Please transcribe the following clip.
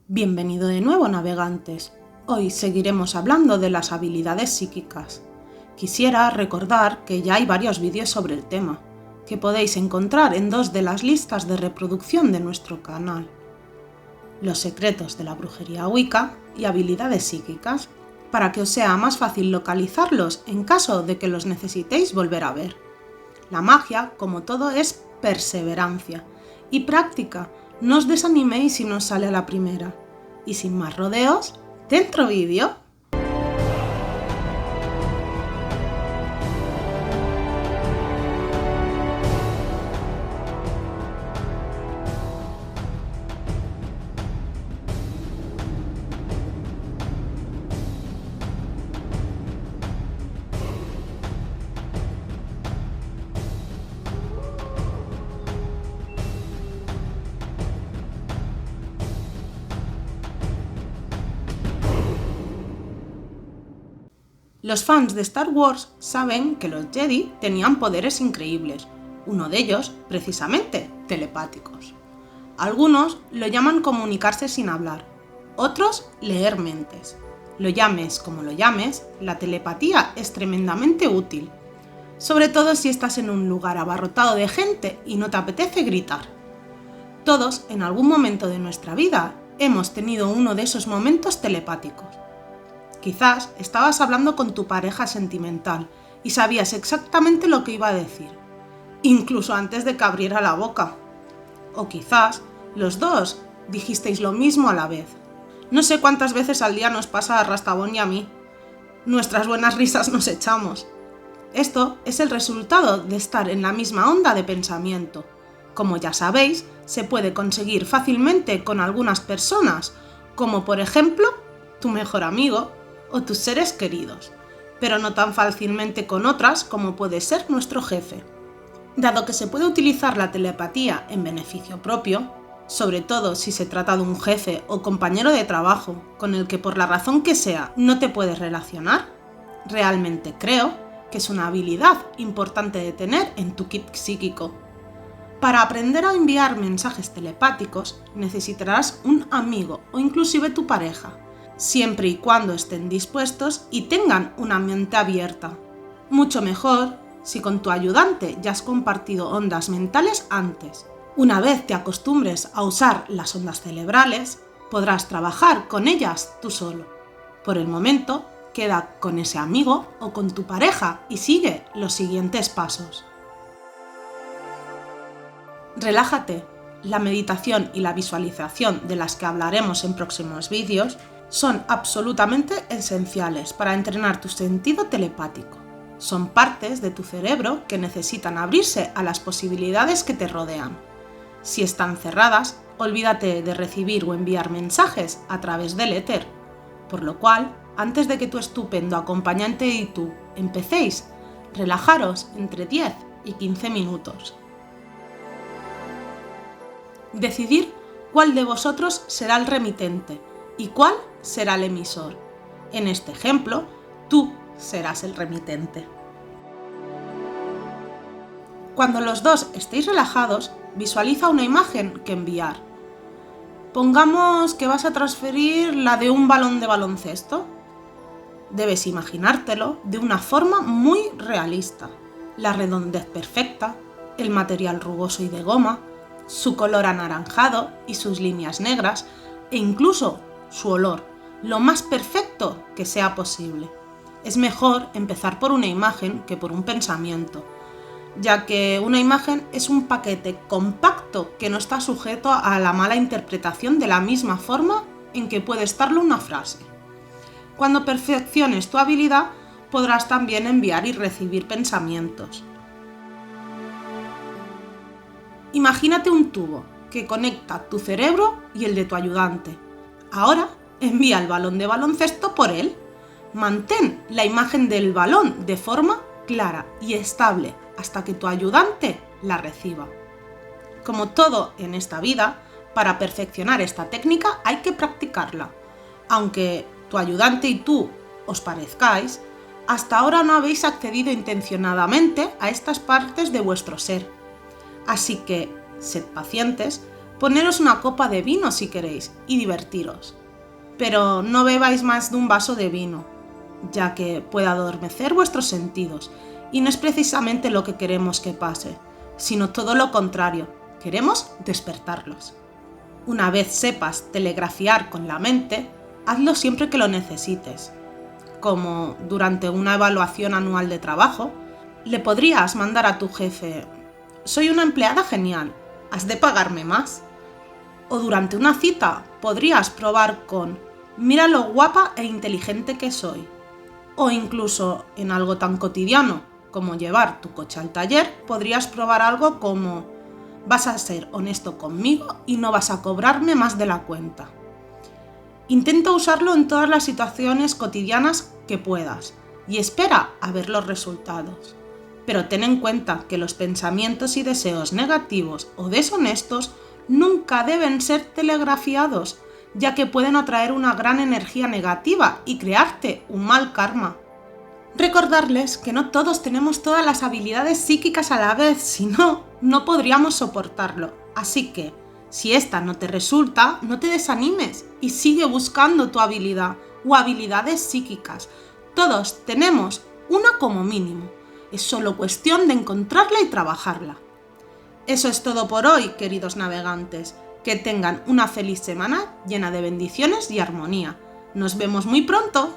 Bienvenido de nuevo, navegantes. Hoy seguiremos hablando de las habilidades psíquicas. Quisiera recordar que ya hay varios vídeos sobre el tema, que podéis encontrar en 2 de las listas de reproducción de nuestro canal. Los secretos de la brujería Wicca y habilidades psíquicas, para que os sea más fácil localizarlos en caso de que los necesitéis volver a ver. La magia, como todo, es perseverancia y práctica. No os desaniméis si no os sale a la primera. Y sin más rodeos, ¡dentro vídeo! Los fans de Star Wars saben que los Jedi tenían poderes increíbles, uno de ellos, precisamente, telepáticos. Algunos lo llaman comunicarse sin hablar, otros leer mentes. Lo llames como lo llames, la telepatía es tremendamente útil, sobre todo si estás en un lugar abarrotado de gente y no te apetece gritar. Todos, en algún momento de nuestra vida, hemos tenido uno de esos momentos telepáticos. Quizás estabas hablando con tu pareja sentimental y sabías exactamente lo que iba a decir, incluso antes de que abriera la boca. O quizás los dos dijisteis lo mismo a la vez. No sé cuántas veces al día nos pasa a Rastabón y a mí. Nuestras buenas risas nos echamos. Esto es el resultado de estar en la misma onda de pensamiento. Como ya sabéis, se puede conseguir fácilmente con algunas personas, como por ejemplo tu mejor amigo o tus seres queridos, pero no tan fácilmente con otras como puede ser nuestro jefe. Dado que se puede utilizar la telepatía en beneficio propio, sobre todo si se trata de un jefe o compañero de trabajo con el que por la razón que sea no te puedes relacionar, realmente creo que es una habilidad importante de tener en tu kit psíquico. Para aprender a enviar mensajes telepáticos necesitarás un amigo o inclusive tu pareja, siempre y cuando estén dispuestos y tengan una mente abierta. Mucho mejor si con tu ayudante ya has compartido ondas mentales antes. Una vez te acostumbres a usar las ondas cerebrales, podrás trabajar con ellas tú solo. Por el momento, queda con ese amigo o con tu pareja y sigue los siguientes pasos. Relájate. La meditación y la visualización de las que hablaremos en próximos vídeos son absolutamente esenciales para entrenar tu sentido telepático. Son partes de tu cerebro que necesitan abrirse a las posibilidades que te rodean. Si están cerradas, olvídate de recibir o enviar mensajes a través del éter. Por lo cual, antes de que tu estupendo acompañante y tú empecéis, relajaros entre 10 y 15 minutos. Decidir cuál de vosotros será el remitente y cuál será el emisor. En este ejemplo, tú serás el remitente. Cuando los dos estéis relajados, visualiza una imagen que enviar. Pongamos que vas a transferir la de un balón de baloncesto. Debes imaginártelo de una forma muy realista. La redondez perfecta, el material rugoso y de goma, su color anaranjado y sus líneas negras, e incluso su olor, lo más perfecto que sea posible. Es mejor empezar por una imagen que por un pensamiento, ya que una imagen es un paquete compacto que no está sujeto a la mala interpretación de la misma forma en que puede estarlo una frase. Cuando perfecciones tu habilidad, podrás también enviar y recibir pensamientos. Imagínate un tubo que conecta tu cerebro y el de tu ayudante. Ahora envía el balón de baloncesto por él. Mantén la imagen del balón de forma clara y estable hasta que tu ayudante la reciba. Como todo en esta vida, para perfeccionar esta técnica hay que practicarla. Aunque tu ayudante y tú os parezcáis, hasta ahora no habéis accedido intencionadamente a estas partes de vuestro ser. Así que, sed pacientes Poneros una copa de vino si queréis y divertiros. Pero no bebáis más de un vaso de vino, ya que puede adormecer vuestros sentidos y no es precisamente lo que queremos que pase, sino todo lo contrario, queremos despertarlos. Una vez sepas telegrafiar con la mente, hazlo siempre que lo necesites. Como durante una evaluación anual de trabajo, le podrías mandar a tu jefe: «Soy una empleada genial, has de pagarme más». O durante una cita podrías probar con «Mira lo guapa e inteligente que soy». O incluso en algo tan cotidiano como llevar tu coche al taller, podrías probar algo como «Vas a ser honesto conmigo y no vas a cobrarme más de la cuenta». Intenta usarlo en todas las situaciones cotidianas que puedas y espera a ver los resultados. Pero ten en cuenta que los pensamientos y deseos negativos o deshonestos nunca deben ser telegrafiados, ya que pueden atraer una gran energía negativa y crearte un mal karma. Recordarles que no todos tenemos todas las habilidades psíquicas a la vez, si no, no podríamos soportarlo. Así que, si esta no te resulta, no te desanimes y sigue buscando tu habilidad o habilidades psíquicas. Todos tenemos una como mínimo. Es solo cuestión de encontrarla y trabajarla. Eso es todo por hoy, queridos navegantes. Que tengan una feliz semana llena de bendiciones y armonía. Nos vemos muy pronto.